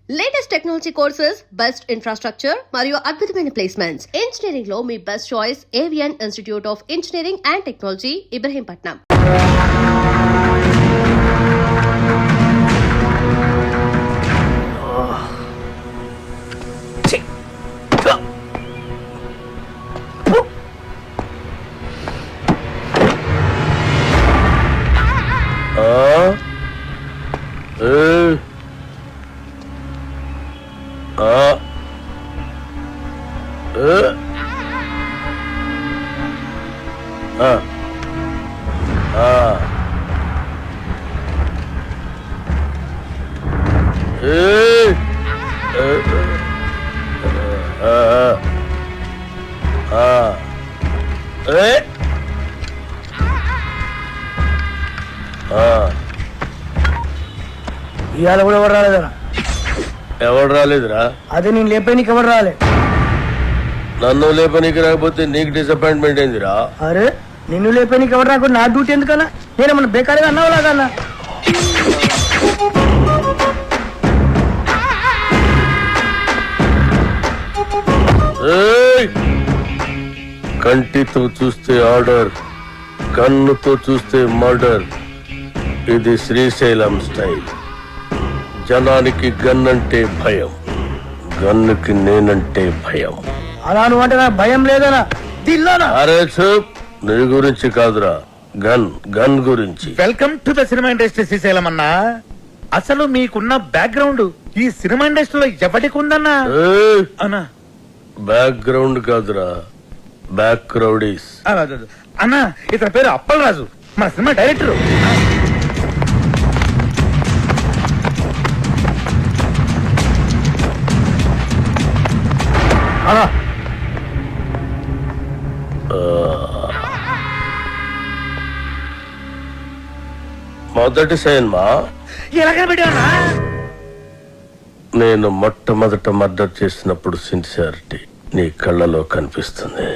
Latest technology courses, best infrastructure మరియు అద్భుతమైన placements. Engineering లో మీ best choice Avian Institute of Engineering and Technology, Ibrahimpatnam. ఇవాళ కూడా ఎవరు రాలేదరా? ఎవరు రాలేదురా? అదే నేను లేపేనికి ఎవరు రాలే. నన్ను లేపనీకి రాకపోతే నీకు డిసప్పాయింట్మెంట్ ఏందిరా? అరే నిన్ను లేపేనికి ఎవరు రాకుండా నా డ్యూటీ ఎందుకన్నా? నేనేమన్నా బేకారీగా అన్నావు లాగన్నా? కంటితో చూస్తే ఆర్డర్, కన్నుతో చూస్తే మర్డర్. ఇది శ్రీశైలం స్టైల్. జనానికి గన్ అంటే భయం, గన్నుకి నేనంటే భయం. అలా నువ్వు అంటే నాకు భయం లేదనా? దిల్లోనా? అరే చూప్, నీ గురించి కాదురా, గన్ గన్ గురించి. Welcome to the cinema industry Srisailam అన్నా. అసలు మీకున్న బ్యాక్గ్రౌండ్ ఈ సినిమా ఇండస్ట్రీలో ఎవరికి ఉందన్నా? అన్నా బ్యాక్గ్రౌండ్ కాదురా, బ్యాక్ క్రౌడీస్. అన్నా ఇతని పేరు అప్పలరాజు, మన సినిమా డైరెక్టర్. మొదటి సినిమా ఎలాగ పెట్టావన్నా? నేను మొట్టమొదట మర్డర్ చేసినప్పుడు సిన్సియారిటీ నీ కళ్ళలో కనిపిస్తుంది.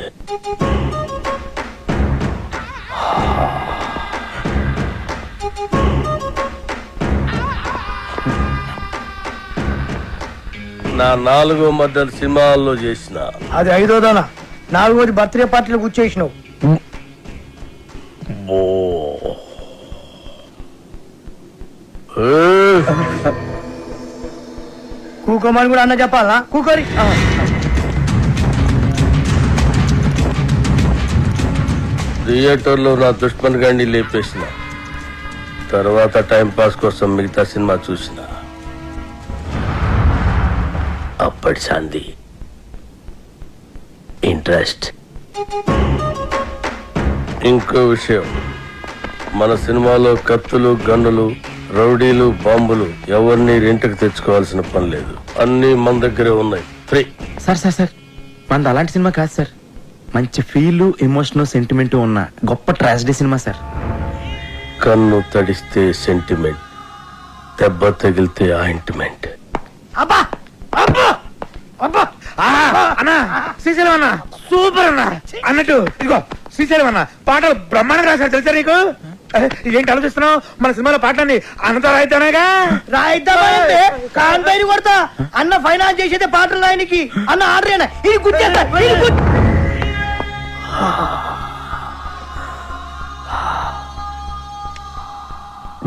నా 4వ మర్డర్ సినిమాల్లో చేసిన. అది 5వదనా? 4వది బర్త్డే పార్టీలో కూర్చేసినావు. కూకోమని కూడా అన్న చెప్పాలా? కూకోరి. థియేటర్లో నా దుష్మన్ గాండి లేపేసిన తర్వాత టైం పాస్ కోసం మిగతా సినిమా చూసిన. అప్పటి శాంతి ఇంట్రెస్ట్. ఇంకో విషయం, మన సినిమాలో కత్తులు, గన్నులు, రౌడీలు, బాంబులు ఎవరిని రెంట్కి తెచ్చుకోవాల్సిన పని లేదు. అన్ని మన దగ్గరే ఉన్నాయి, ఫ్రీ. సార్ సార్ సార్ మనది అలాంటి సినిమా కాదు సార్. మంచి ఫీల్, ఎమోషన్, సెంటిమెంట్ ఉన్న గొప్ప ట్రాజడీ సినిమా సార్. కన్ను తడిస్తే సెంటిమెంట్, దెబ్బ తగిలితే ఆయింట్మెంట్. అబ్బా అబ్బా అబ్బా అన్నా శ్రీశైలం అన్న సూపర్ అన్నా. అన్నట్టు ఇదిగో శ్రీశైలం అన్న పాటలు బ్రహ్మాండంగా రాశారు తెలుసా నీకు? ఏంటి ఆలోచిస్తున్నావు? మన సినిమాలో పాటలన్నీ అన్నతో రాయితేనేగా. రాయిద్దామంటే కాన్పైన కొడతా. అన్న ఫైనాన్స్ చేసేదే పాటలు రాయనికి. అన్న ఆర్డరేనా? ఇది గుర్తేస్తా.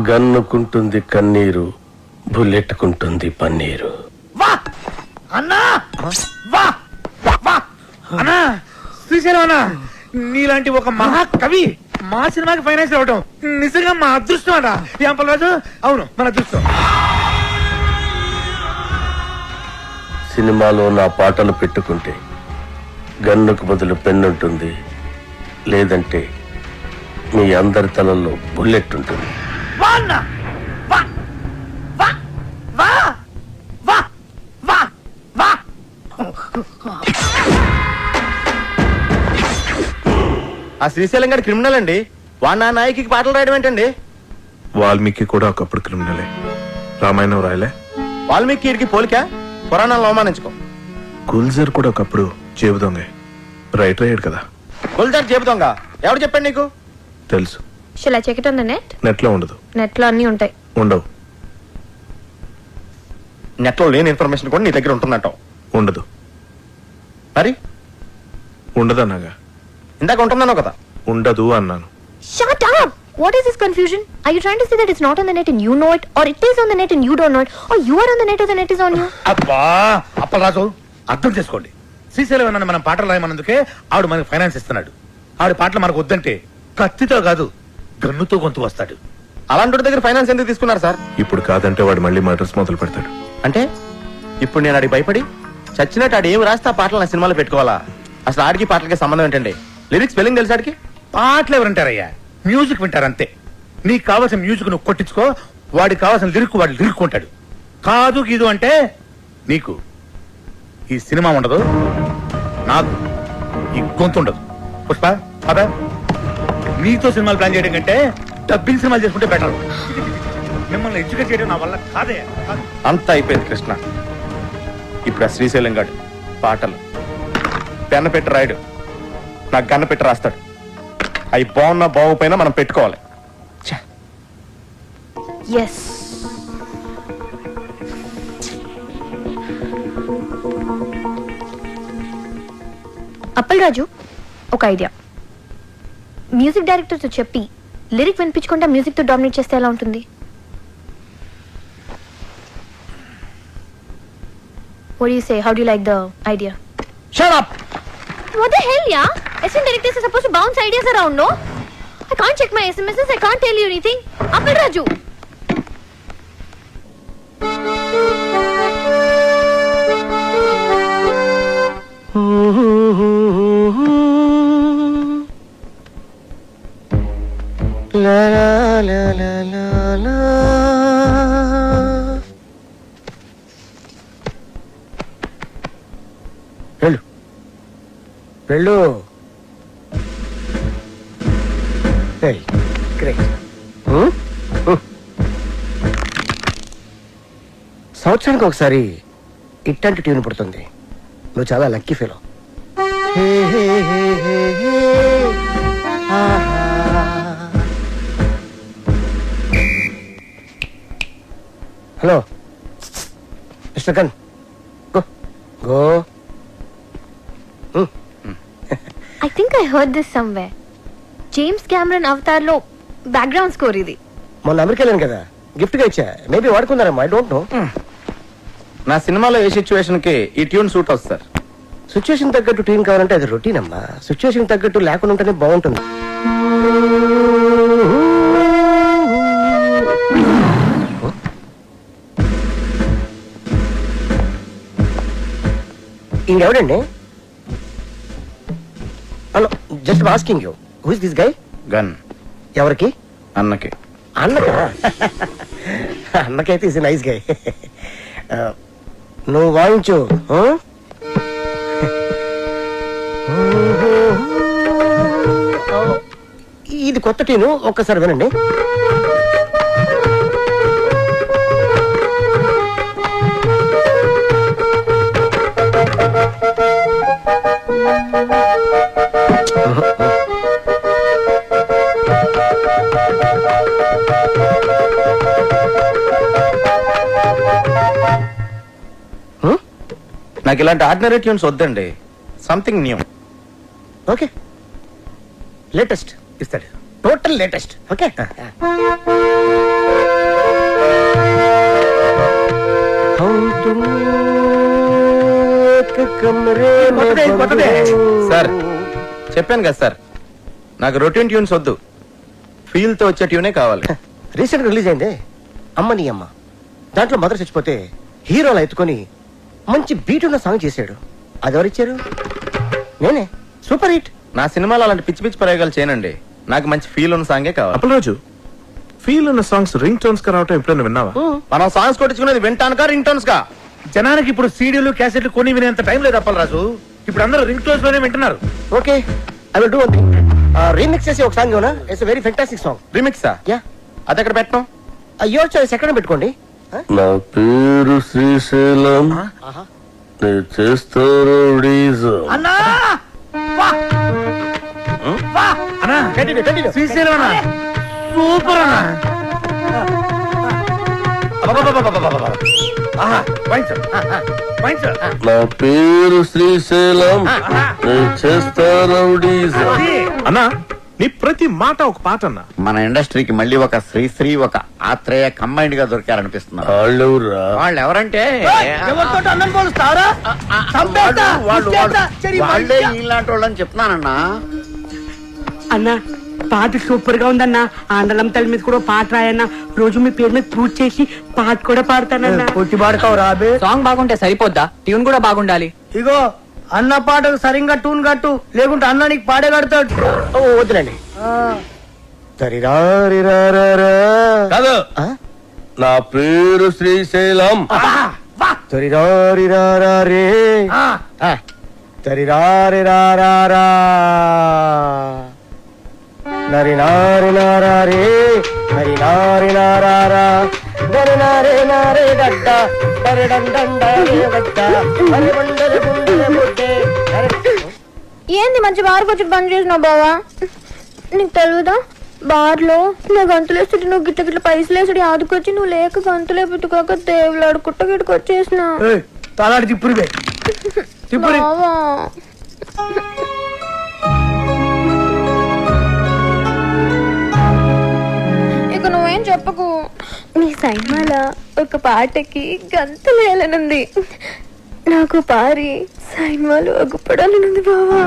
గన్నుకుంటుంది కన్నీరు, బుల్లెట్టుకుంటుంది పన్నీరు. వా అన్నా, వా వా అన్నా శ్రీశైలం అన్న నీలాంటి ఒక మహాకవి మా సినిమాకి ఫైనాన్స్ అవ్వటం నిజంగా మా అదృష్టం అట. ఏం పర్వాలేదు, అవును మన అదృష్టం. సినిమాలో నా పాటలు పెట్టుకుంటే గన్నుకు బదులు పెన్నుంటుంది, లేదంటే మీ అందరి తలల్లో బుల్లెట్ ఉంటుంది. వా అన్నా, వా వా వా వా వా వా. ఆ శ్రీశైలం గారి క్రిమినల్ అండి. వాడు నా నాయకి పాటలు రాయడం ఏంటండి? వాల్మీకి కూడా ఒకప్పుడు క్రిమినలే. రామాయణం రాయలే. వాల్మీకి పోలిక, పురాణాలను అవమానించుకో. గుల్జర్ కూడా ఒకప్పుడు జేబు దొంగ, రైటర్ అయ్యాడు కదా. గుల్జార్ జేబు దొంగ ఎవరు చెప్పండి నీకు? తెలుసు. Shall I check it on the net? నెట్లో ఉండదు. నెట్లో అన్నీ ఉంటాయి. ఉండవు. నెట్లో లేని ఇన్ఫర్మేషన్ కూడా నీ దగ్గర ఉంటుందంటావు. ఉండదు. మరి ఉండదన్నాగా. ఇందాక ఉంటుందన్నావు కదా. ఉండదు అన్నాను. Shut up! What is this confusion? Are you trying to say that it's not on the net and you know it, or it is on the net and you don't know it, or you are on the net or the net is on you? అబ్బా అప్పలరాజు, అర్థం చేసుకోండి. శ్రీశైలం అన్న మనం పాటలు రాయమన్నందుకే ఆవిడ మనకు finance ఇస్తున్నాడు. ఆవిడ పాటలు మనకు వద్దంటే కత్తితో కాదు గన్నుతో గొంతు వస్తాడు. అలాంటి దగ్గర ఫైనాన్స్ ఎందుకు తీసుకున్నారు సార్? ఇప్పుడు కాదంటే వాడు మళ్ళీ మర్డర్స్ మొదలు పెడతాడు. అంటే ఇప్పుడు నేను ఆడికి భయపడి చచ్చినట్టు ఆడు ఏమి రాస్తే ఆ పాటలు నా సినిమాలో పెట్టుకోవాలా? అసలు ఆడికి పాటలకి సంబంధం ఏంటండి? లిరిక్స్ స్పెల్లింగ్ తెలుసు ఆడికి? పాటలు ఎవరంటారయ్యా, మ్యూజిక్ వింటారంతే. నీకు కావాల్సిన మ్యూజిక్ నువ్వు కొట్టించుకో, వాడికి కావాల్సిన లిరిక్ వాడు లిరుక్కుంటాడు. కాదు గీదు అంటే నీకు ఈ సినిమా ఉండదు, నాకు ఈ గొంతు ఉండదు. పుష్ప అదా నీతో సినిమాలు ప్లాన్ చేయడం కంటే డబ్బింగ్ సినిమాలు చేసుకుంటే బెటర్. మిమ్మల్ని ఎడ్యుకేట్ చేయడం నా వల్ల కాదే. అంతా అయిపోయింది కృష్ణ. ఇప్పుడు ఆ శ్రీశైలం గాడు పాటలు పెన్న పెట్టి రాయడు, నాకు గన్న పెట్టి రాస్తాడు. అవి బాగున్నా బాగుపోయినా మనం పెట్టుకోవాలి. Yes. అప్పలరాజు, ఒక ఐడియా. మ్యూజిక్ డైరెక్టర్ తో చెప్పి లిరిక్ వినిపించకుండా మ్యూజిక్ తో డామినేట్ చేస్తే ఎలా ఉంటుంది? What do you say? How do you like the idea? Shut up! What the hell, yeah? Assistant directors are supposed to bounce ideas around, no? I can't check my SMSs. I can't tell you anything. Appalraju. La la la la la. వెళ్ళు వెళ్ళు. సంవత్సరానికి ఒకసారి ఇట్లాంటి tune పుడుతుంది. నువ్వు చాలా lucky feel. Hello mister కన్, go go. I think I heard this somewhere. James Cameron Avatar లో బ్యాక్గ్రౌండ్ స్కోర్ ఇది. మొన్న అమెరికా వెళ్ళాను కదా, గిఫ్ట్ గా ఇచ్చా. మేబీ వాడుకున్నారమ్మా, ఐ డోంట్ నో. నా సినిమాలో ఏ సిచ్యువేషన్ కి ఈ ట్యూన్ సూట్ అవుతుంది సార్? సిచ్యువేషన్ తగ్గట్టు ట్యూన్ కావాలంటే అది రొటీన్ అమ్మా. సిచ్యువేషన్ తగ్గట్టు లేకుండా ఉంటేనే బాగుంటుంది. ఇంకెవడండి? Hello, just asking you, who is this guy? Gun ఎవరికి? అన్నకి. అన్నకా? అన్నకైతే ఇస్ నైస్ గై. నువ్వు వాయించు. ఇది కొత్త టీను, ఒక్కసారి వినండి. నాకు ఇలాంటి ఆర్డినరీ ట్యూన్స్ వద్దండి, సంథింగ్ న్యూ. ఓకే, లేటెస్ట్ ఇస్తాడు. Total latest. ఓకే, సార్ చెప్పాను కదా సార్, నాకు రొటీన్ ట్యూన్స్ వద్దు, ఫీల్ తో వచ్చే ట్యూనే కావాలి. రీసెంట్ గా రిలీజ్ అయిందే అమ్మ నీ అమ్మ. దాంట్లో మదర్ చచ్చిపోతే హీరోలా ఎత్తుకొని మంచి బీట్ ఉన్న సాంగ్ చేశాడు. అది ఎవరిచ్చారు? నేనే. Super hit. నా సినిమాలో అలాంటి పిచ్చి పిచ్చి ప్రయోగాలు చేయనండి, నాకు మంచి ఫీల్ ఉన్న సాంగే కావాలి. అప్పలరాజు, ఫీల్ ఉన్న సాంగ్స్ రింగ్ టోన్స్ గా రావటం ఎప్పుడైనా విన్నావా? మనం సాంగ్స్ కొట్టించుకునేది వింటానుకా రింగ్ టోన్స్ కా? జనానికి ఇప్పుడు సీడీలు క్యాసెట్లు కొని వినేంత టైం లేదు అప్పలరాజు. ఇప్పుడు అందరూ రింగ్ టోన్స్ లోనే వింటున్నారు. Okay, I will do one thing. Remix చేసి ఒక సాంగ్ ఇవ్వనా? It's very fantastic song. రీమిక్సా? యా. అది ఎక్కడ పెట్టడం? యువర్ చాయిస్, ఎక్కడ పెట్టుకోండి. నా పేరు శ్రీశైలం, నేను చేస్తా రౌడీజం. అన్నా అన్నా, శ్రీశైలం అన్నా, సూపర్ అన్నా. నా పేరు శ్రీశైలం, నేను చేస్తా రౌడీజం. అన్నా నీ ప్రతి మాట ఒక పాట అన్నా. మన ఇండస్ట్రీకి మళ్ళీ ఒక శ్రీశ్రీ ఒక ఆత్రేయ కంబైన్డ్ గా దొరికారనిపిస్తున్నారు. వాళ్ళెవరా? వాళ్ళు ఎవరంటే వాళ్ళే ఇలాంటి వాళ్ళని చెప్తున్నానన్నా. అన్నా పాట సూపర్ గా ఉందన్నా. ఆండలం తల్లి మీద కూడా పాట రాయన్నా. రోజు మీ పేరు మీద పూజ చేసి పాట కూడా పాడతానన్నా. కొట్టి పాడతావు రాబే. సాంగ్ బాగుంటే సరిపోద్దా? ట్యూన్ కూడా బాగుండాలి. ఇగో అన్న పాటకు సరిగ్గా టూన్ కట్టు, లేకుంటే అన్న నీకు పాడే కడతాడు. వద్దులండి. కాదు, నా పేరు శ్రీశైలం. నరి నారి నారే హరి నారి నారా దరి నారే నారే గడ్డ దరి డండ గడ్డ హరి బండల గుండెల బుడ్డే. ఏంది మంచి బార్ వచ్చి బంద్ చేసినావు బావా? నీకు తెలియదా బార్లో నా గంతులు వేస్తుంటే నువ్వు గిట్ల గిట్ల పైసలు వేసుడు ఆదుకొచ్చి నువ్వు లేక గంతులే పెట్టుకోక దేవులాడు కుట్ట గిట్టుకు వచ్చేసిన తలాడి తిప్పురు తిప్పురు. బావా ఇక నువ్వేం చెప్పకు. నీ సైమాల ఒక పాటకి గంతులు వేయాలనుంది. నాకు పారి సైన్మాలు అగ్గుపడాలనుంది బావా.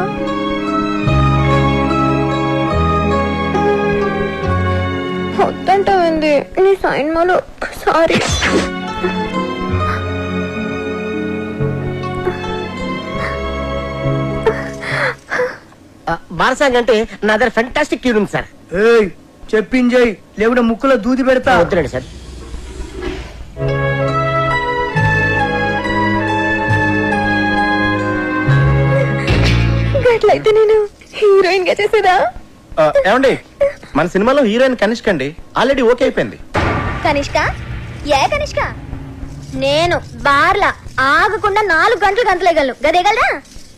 వద్దంటావేంది? నీ సైన్మాలు ఒక్కసారి బారసాంగ్ అంటే నా దగ్గర ఫెంటాస్టిక్ ట్యూన్ ఉంది సార్. చెప్పింజయ్, లేకుంటే ముక్కులో దూది పెడతా. వద్దులండి సార్. అట్లయితే నేను హీరోయిన్ గా చేసేదా? ఏమండి, మన సినిమాలో హీరోయిన్ కనిష్క అండి, ఆల్రెడీ ఓకే అయిపోయింది. కనిష్క? ఏ కనిష్క? నేను బార్లా ఆగకుండా 4 గంటలు గంటలేగలను. గదేగలరా?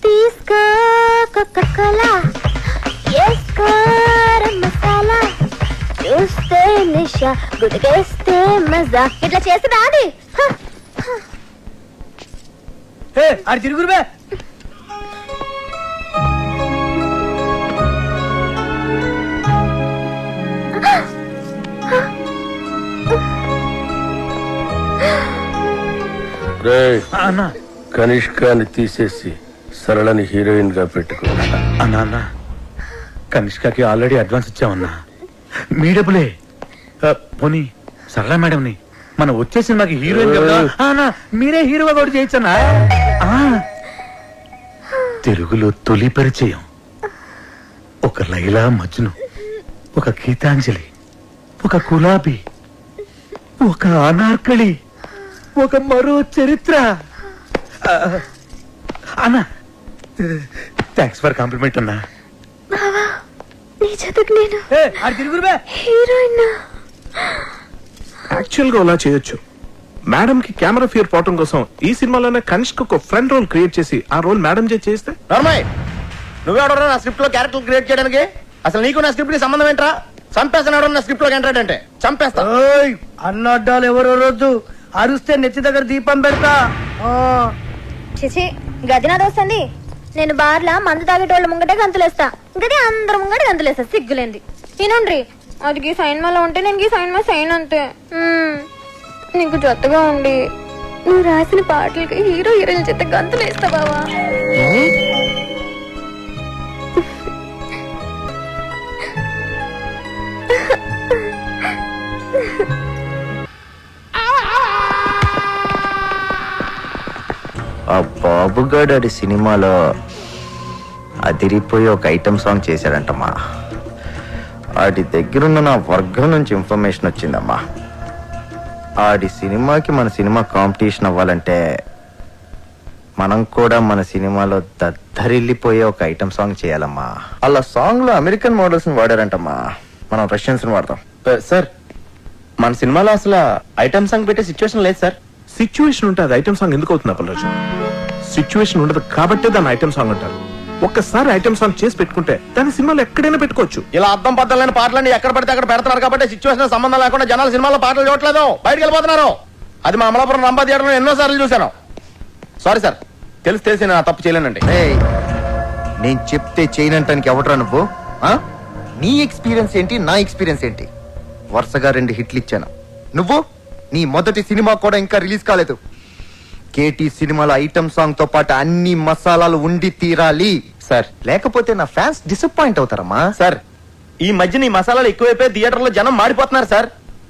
తీసుకో కోకా-కోలా, వేసుకో మసాలా, చూస్తే నిషా, గుడికేస్తే మజా. ఇట్లా చేస్తుందా అది? అది తిరుగురువే. కనిష్కాని తీసేసి సరళని హీరోయిన్ గా పెట్టుకో. అన్నా కనిష్కకి ఆల్రెడీ అడ్వాన్స్ ఇచ్చామన్నా. మీ డబ్బులే. పోనీ సరళ మేడంని మనం వచ్చే సినిమాకి హీరోయిన్ కదా మీరే హీరోగా కూడా చేయొచ్చన్నా. తెలుగులో తొలి పరిచయం ఒక లైలా మజ్ను, ఒక గీతాంజలి, ఒక గులాబీ, ఒక అనార్కళి, ఒక మరో చరిత్ర. అన్నా థ్యాంక్స్ ఫర్ కాంప్లిమెంట్ అన్నా. నీ జతకు నేను హీరోయిన్. యాక్చువల్ గా అలా చేయొచ్చు. మేడం కి కెమెరా ఫియర్ పోవటం కోసం ఈ సినిమాలోనే కనిష్క ఒక ఫ్రెండ్ రోల్ క్రియేట్ చేసి ఆ రోల్ మేడం చేస్తే. నర్మయ్, నువ్వెవడరా నా స్క్రిప్ట్ లో క్యారెక్టర్ క్రియేట్ చేయడానికి? అసలు నీకు నా స్క్రిప్ట్ కి సంబంధం ఏంట్రా? చంపేస్తాడు నా స్క్రిప్ట్ లోకి ఎంటర్ అంటే చంపేస్తా. అన్నడ్డాలు ఎవరో రోజు అరుస్తే నెత్తి దగ్గర దీపం పెడతా. చిచి గది నా దోస్తుంది. నేను బార్లా మందు తాగేటోళ్ళ ముంగటే గంతులేస్తా, గది అందరు ముంగట గంతులేస్తా. సిగ్గులేంది. తినండ్రి, అది గీ సైన్మాలో ఉంటే నేను గీ సైన్మా సైన్ అంతే. నీకు జొత్తగా ఉండి నువ్వు రాసిన పాటలకి హీరో హీరోయిన్ చేత గంతులేస్తా బావా. ఆ బాబుగాడి సినిమాలో అదిరిపోయి ఒక ఐటమ్ సాంగ్ చేశాడంటమ్మా. ఆడి దగ్గరున్న నా వర్గం నుంచి ఇన్ఫర్మేషన్ వచ్చిందమ్మా. ఆడి సినిమాకి మన సినిమా కాంపిటీషన్ అవ్వాలంటే మనం కూడా మన సినిమాలో దద్దరిల్లిపోయే ఒక ఐటమ్ సాంగ్ చేయాలమ్మా. అలా సాంగ్ లో అమెరికన్ మోడల్స్ ని వాడారంటమ్మా, మనం రష్యన్స్ ని వాడతాం. సార్, మన సినిమాలో అసలు ఐటమ్ సాంగ్ పెట్టే సిచ్యువేషన్ లేదు సార్. సిచ్యువేషన్ ఉంటే అది ఐటమ్ సాంగ్ ఎందుకు అవుతుంది అప్పలరాజు? సిచ్యువేషన్ ఉండదు కాబట్టే దాన్ని ఐటమ్ సాంగ్ అంటారు. ఒక్కసారి ఐటమ్ సాంగ్ చేసి పెట్టుకుంటే దాని సినిమాలో ఎక్కడైనా పెట్టుకోవచ్చు. ఇలా అర్థం పద్దలైన పాటలన్నీ ఎక్కడ పడితే అక్కడ పెడతారు కాబట్టి సిచ్యువేషన్ సంబంధం లేకుండా జనాల సినిమాలో పాటలు చూడట్లేదు, బయటకు వెళ్ళిపోతున్నారు. అది మా అమలాపురం రంభా థియేటర్లో ఎన్నో సార్లు చూశాను. సారీ సార్, తెలిసి నా తప్పు చేయలేనండి. నేను చెప్తే చేయనంటానికి ఎవడరా నువ్వు? నీ ఎక్స్పీరియన్స్ ఏంటి, నా ఎక్స్పీరియన్స్ ఏంటి? వరుసగా 2 హిట్లు ఇచ్చాను. నువ్వు నీ మొదటి సినిమా కూడా ఇంకా రిలీజ్ కాలేదు. కేటీ సినిమాలో ఐటమ్ సాంగ్ తో పాటు అన్ని మసాలాలు ఉండి తీరాలి సార్. లేకపోతే నా ఫ్యాన్స్ డిసప్పాయింట్ అవుతారమ్మా. సార్, ఈ మధ్య నీ మసాలాలు ఎక్కువైపోయి థియేటర్లో జనం మాడిపోతున్నారు సార్.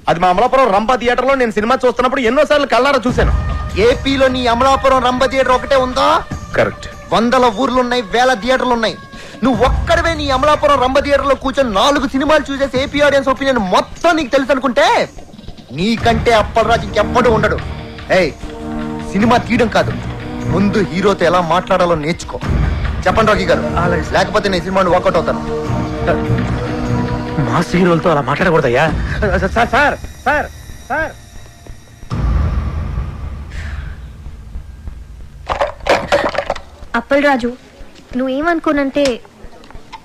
అది మా అమలాపురం రంభా థియేటర్లో నేను సినిమా చూస్తున్నప్పుడు ఎన్నో సార్లు కళ్ళారా చూశాను. ఏపీలో నీ అమలాపురం రంభ థియేటర్ ఒకటే ఉందా? కరెక్ట్. 100 ఊర్లున్నాయి, 1000 థియేటర్లు ఉన్నాయి. నువ్వు ఒక్కడవే నీ అమలాపురం రంభ థియేటర్ లో కూర్చొని 4 సినిమాలు చూసేసి ఏపీ ఆడియన్స్ ఒపీనియన్ మొత్తం నీకు తెలుసు అనుకుంటే నీకంటే అప్పలరాజు ఇంకెప్పుడు ఉండడు. సినిమా తీయడం కాదు, ముందు హీరోతో ఎలా మాట్లాడాలో నేర్చుకో. చెప్పండి రాఖీ గారు, లేకపోతే నేను సినిమాని వర్కౌట్ అవుతాను. మాస్ హీరోలతో అలా మాట్లాడకూడదయ్యా. Sir sir sir sir Appalaraju, నువ్వేమనుకోనంటే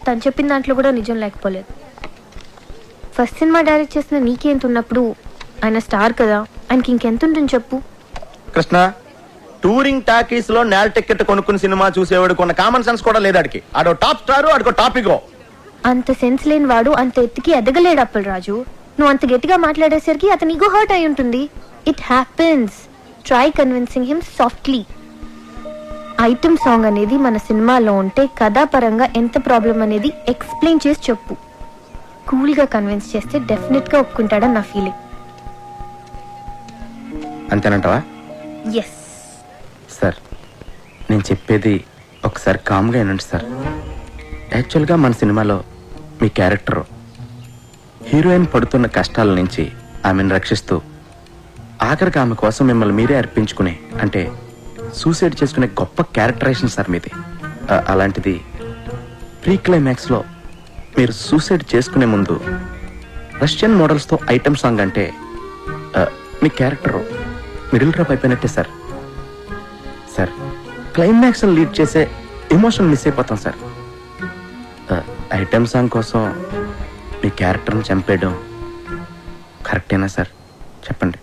తను చెప్పిన దాంట్లో కూడా నిజం లేకపోలేదు. ఫస్ట్ సినిమా డైరెక్ట్ చేసిన నీకెంత ఉన్నప్పుడు ఆయన స్టార్ కదా, ఆయనకి ఇంకెంత ఉంటుంది చెప్పు. కృష్ణ, టూరింగ్ టాకీస్ లో నేల టికెట్ కొనుక్కుని సినిమా చూసేవాడు కొన్న కామన్ సెన్స్ కూడా లేదు. ఆడికి ఆడో టాప్ స్టార్, ఆడికో టాపిక్. అంత సెన్స్ లేని వాడు అంత ఎత్తుకి ఎదగలేడు అప్పలరాజు. నువ్వు అంత గట్టిగా మాట్లాడేసరికి అతని ఈగో హర్ట్ అయి ఉంటుంది. It happens. Try convincing him softly. Item song అనేది మన సినిమాలో ఉంటే కథాపరంగా ఎంత ప్రాబ్లం అనేది ఎక్స్ప్లెయిన్ చేసి చెప్పు. కూల్ గా కన్విన్స్ చేస్తే డెఫినెట్ గా ఒప్పుకుంటాడని నా ఫీలింగ్. అంతేనంటావా? ఎస్ సార్, నేను చెప్పేది ఒకసారి కామ్గా వినండి సార్. యాక్చువల్గా మన సినిమాలో మీ క్యారెక్టర్ హీరోయిన్ పడుతున్న కష్టాల నుంచి ఆమెను రక్షిస్తూ ఆఖరికి ఆమె కోసం మిమ్మల్ని మీరే అర్పించుకునే, అంటే సూసైడ్ చేసుకునే గొప్ప క్యారెక్టరైజేషన్ సార్ మీది. అలాంటిది ప్రీ క్లైమాక్స్లో మీరు సూసైడ్ చేసుకునే ముందు రష్యన్ మోడల్స్తో ఐటమ్ సాంగ్ అంటే మీ క్యారెక్టర్ మిడిల్ డ్రాప్ అయిపోయినట్టే సార్. సార్, క్లైమాక్స్ లీడ్ చేసే ఎమోషన్ మిస్ అయిపోతాం సార్. ఐటమ్ సాంగ్ కోసం మీ క్యారెక్టర్ని చంపేయడం కరెక్టేనా సార్? చెప్పండి.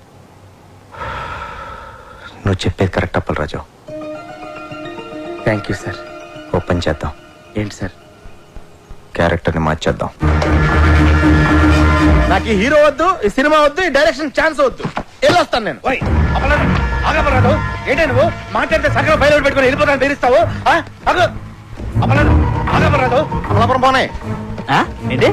నువ్వు చెప్పేది correct Appalaraju. Thank you sir. Open చేద్దాం. ఏంటి సార్? క్యారెక్టర్ని మార్చేద్దాం. నాకు ఈ హీరో వద్దు, ఈ సినిమా వద్దు, ఈ డైరెక్షన్ ఛాన్స్ వద్దు. వెళ్ళొస్తాను నేను. ఆగపరాదు, ఏంటే నువ్వు మాట్లాడితే సగం బయలు పెట్టుకుని వెళ్ళిపోతాను బెదిరిస్తావు? అమలాడు, ఆగపరాదు. అమలాపురం పోనే ఏంటి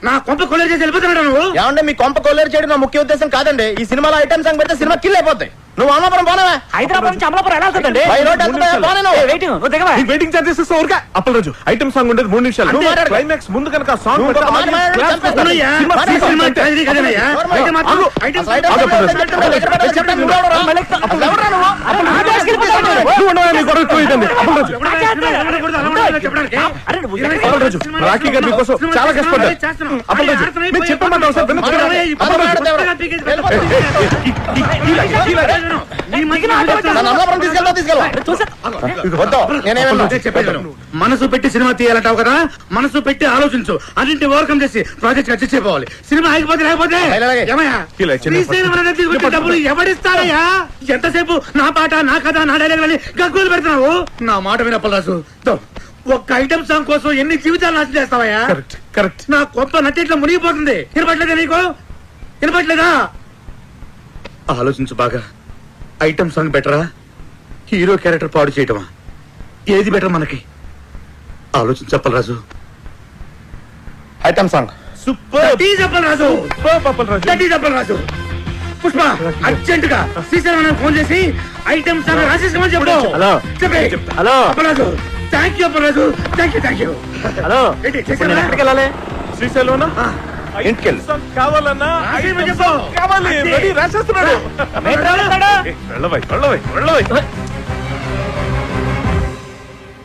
నా కొంప కొల్లేరు చేసి వెళ్ళిపోతున్నాడు నువ్వు. ఏమంటే మీ కొంప కొల్లేరు చేయడం నా ముఖ్య ఉద్దేశం కాదండి. ఈ సినిమాలో ఐటమ్ సాంగ్ పెడితే సినిమా కిల్ అయిపోతాయి. నువ్వు అమలాపురం పోనవా? హైదరాబాద్ నుంచి అమలాపురం ఎలా అవుతుందండి? Waiting charges Appalaraju. Item song ఉండేది 3 నిమిషాలు. క్లైమాక్స్ ముందు కనుక సాంగ్ రాఖీ గారి కోసం చాలా కష్టపడ్డారు. అప్పలరాజు చెప్పమంటాం సార్. మనసు పెట్టి సినిమా తీయాలంటావు కదా, మనసు పెట్టి ఆలోచించు. అన్నింటి ఓవర్కమ్ చేసి ప్రాజెక్ట్ అడ్జస్ట్ అయిపోవాలి. సినిమా ఆగిపోతే లేకపోతే డబ్బులు ఎవడిస్తారయ్యా? ఎంతసేపు నా పాట, నా కథ, నా డైలాగ్ అని గగ్గోలు పెడుతున్నావు. నా మాట వినప్పరాజు, ఒక్క ఐటమ్ సాంగ్ కోసం ఎన్ని జీవితాలు నాశనం చేస్తావయ్యా? కరెక్ట్. నా కొత్త నటిట్లో మునిగిపోతుంది. వినపట్లేదా నీకు? వినపట్లేదా? ఆలోచించు బాగా. ఐటమ్ సాంగ్ బెటరా, హీరో క్యారెక్టర్ పాడు చేయటమా? ఏది బెటర్ మనకి? ఆలోచించు Appalaraju. Item song Appalaraju. Pushpa, urgent గా శ్రీశైలం ఫోన్ చేసి ఐటమ్ సాంగ్ రాసేసామని చెప్పు. Hello Appalaraju. Thank you Appalaraju. Thank you. Hello, ఎక్కడికి వెళ్ళాలి? శ్రీశైలం ఇంటికి కావాలన్నా కావాలి. రాసేస్తున్నాడు. వెళ్ళవై